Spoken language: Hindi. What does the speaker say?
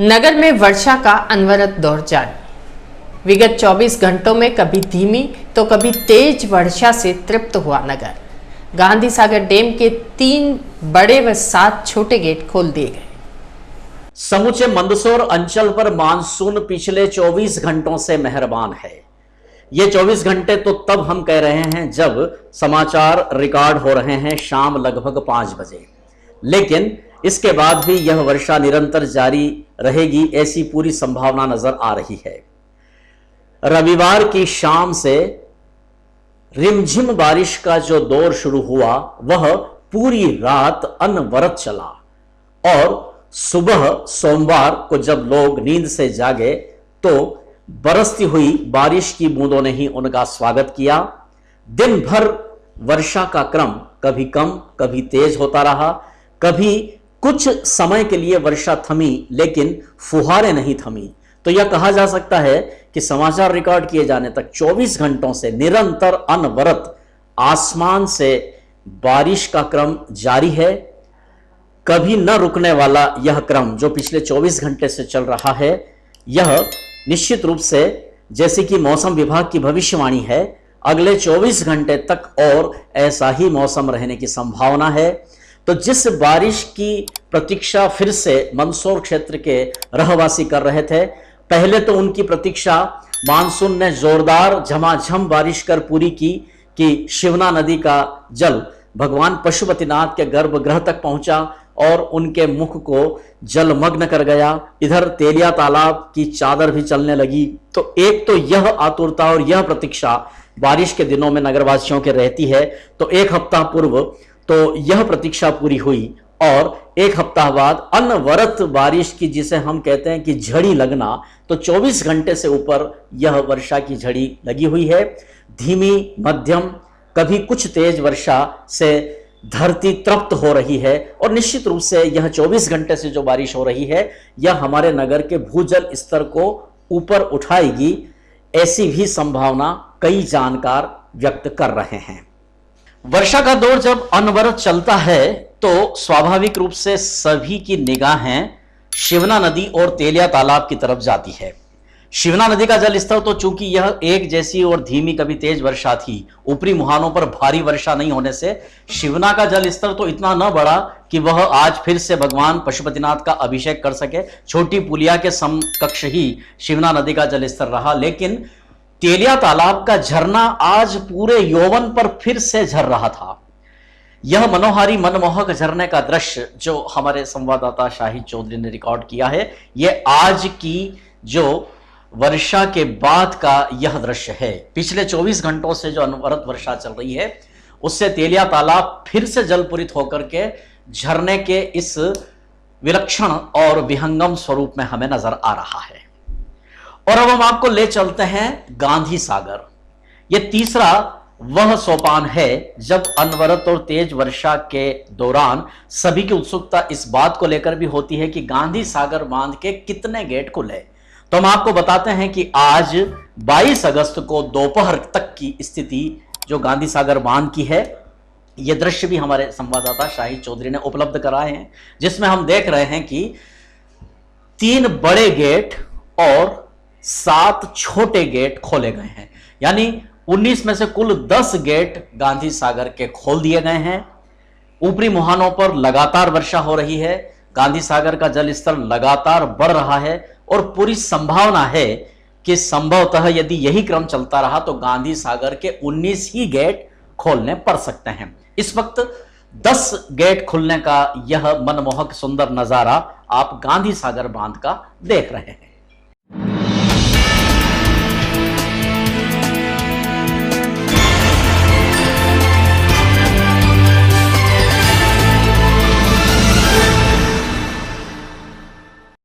नगर में वर्षा का अनवरत दौर जारी। विगत 24 घंटों में कभी धीमी तो कभी तेज वर्षा से तृप्त हुआ नगर। गांधी सागर डैम के 3 बड़े व 7 छोटे गेट खोल दिए गए। समूचे मंदसौर अंचल पर मानसून पिछले 24 घंटों से मेहरबान है। ये 24 घंटे तो तब हम कह रहे हैं जब समाचार रिकॉर्ड हो रहे हैं शाम लगभग 5 बजे, लेकिन इसके बाद भी यह वर्षा निरंतर जारी रहेगी ऐसी पूरी संभावना नजर आ रही है। रविवार की शाम से रिमझिम बारिश का जो दौर शुरू हुआ वह पूरी रात अनवरत चला और सुबह सोमवार को जब लोग नींद से जागे तो बरसती हुई बारिश की बूंदों ने ही उनका स्वागत किया। दिन भर वर्षा का क्रम कभी कम कभी तेज होता रहा। कभी कुछ समय के लिए वर्षा थमी लेकिन फुहारें नहीं थमी। तो यह कहा जा सकता है कि समाचार रिकॉर्ड किए जाने तक 24 घंटों से निरंतर अनवरत आसमान से बारिश का क्रम जारी है। कभी न रुकने वाला यह क्रम जो पिछले 24 घंटे से चल रहा है, यह निश्चित रूप से जैसे कि मौसम विभाग की भविष्यवाणी है, अगले 24 घंटे तक और ऐसा ही मौसम रहने की संभावना है। तो जिस बारिश की प्रतीक्षा फिर से मंदसौर क्षेत्र के रहवासी कर रहे थे, पहले तो उनकी प्रतीक्षा मानसून ने जोरदार झमाझम बारिश कर पूरी की कि शिवना नदी का जल भगवान पशुपतिनाथ के गर्भगृह तक पहुंचा और उनके मुख को जलमग्न कर गया। इधर तेलिया तालाब की चादर भी चलने लगी। तो एक तो यह आतुरता और यह प्रतीक्षा बारिश के दिनों में नगरवासियों के रहती है। तो एक हफ्ता पूर्व तो यह प्रतीक्षा पूरी हुई और एक हफ्ता बाद अनवरत बारिश की, जिसे हम कहते हैं कि झड़ी लगना, तो 24 घंटे से ऊपर यह वर्षा की झड़ी लगी हुई है। धीमी, मध्यम, कभी कुछ तेज वर्षा से धरती तृप्त हो रही है और निश्चित रूप से यह 24 घंटे से जो बारिश हो रही है यह हमारे नगर के भूजल स्तर को ऊपर उठाएगी, ऐसी भी संभावना कई जानकार व्यक्त कर रहे हैं। वर्षा का दौर जब अनवरत चलता है तो स्वाभाविक रूप से सभी की निगाहें शिवना नदी और तेलिया तालाब की तरफ जाती है। शिवना नदी का जल स्तर तो चूंकि यह एक जैसी और धीमी कभी तेज वर्षा थी, ऊपरी मुहानों पर भारी वर्षा नहीं होने से शिवना का जल स्तर तो इतना न बढ़ा कि वह आज फिर से भगवान पशुपतिनाथ का अभिषेक कर सके। छोटी पुलिया के समकक्ष ही शिवना नदी का जल स्तर रहा, लेकिन तेलिया तालाब का झरना आज पूरे यौवन पर फिर से झर रहा था। यह मनोहारी मनमोहक झरने का दृश्य जो हमारे संवाददाता शाहिद चौधरी ने रिकॉर्ड किया है, यह आज की जो वर्षा के बाद का यह दृश्य है। पिछले 24 घंटों से जो अनवरत वर्षा चल रही है उससे तेलिया तालाब फिर से जलपूरित होकर के झरने के इस विलक्षण और विहंगम स्वरूप में हमें नजर आ रहा है। और अब हम आपको ले चलते हैं गांधी सागर। यह तीसरा वह सोपान है जब अनवरत और तेज वर्षा के दौरान सभी की उत्सुकता इस बात को लेकर भी होती है कि गांधी सागर बांध के कितने गेट खुले। तो हम आपको बताते हैं कि आज 22 अगस्त को दोपहर तक की स्थिति जो गांधी सागर बांध की है, यह दृश्य भी हमारे संवाददाता शाहिद चौधरी ने उपलब्ध कराए हैं, जिसमें हम देख रहे हैं कि 3 बड़े गेट और 7 छोटे गेट खोले गए हैं। यानी 19 में से कुल 10 गेट गांधी सागर के खोल दिए गए हैं। ऊपरी मुहानों पर लगातार वर्षा हो रही है, गांधी सागर का जल स्तर लगातार बढ़ रहा है और पूरी संभावना है कि संभवतः यदि यही क्रम चलता रहा तो गांधी सागर के 19 ही गेट खोलने पड़ सकते हैं। इस वक्त 10 गेट खुलने का यह मनमोहक सुंदर नजारा आप गांधी सागर बांध का देख रहे हैं।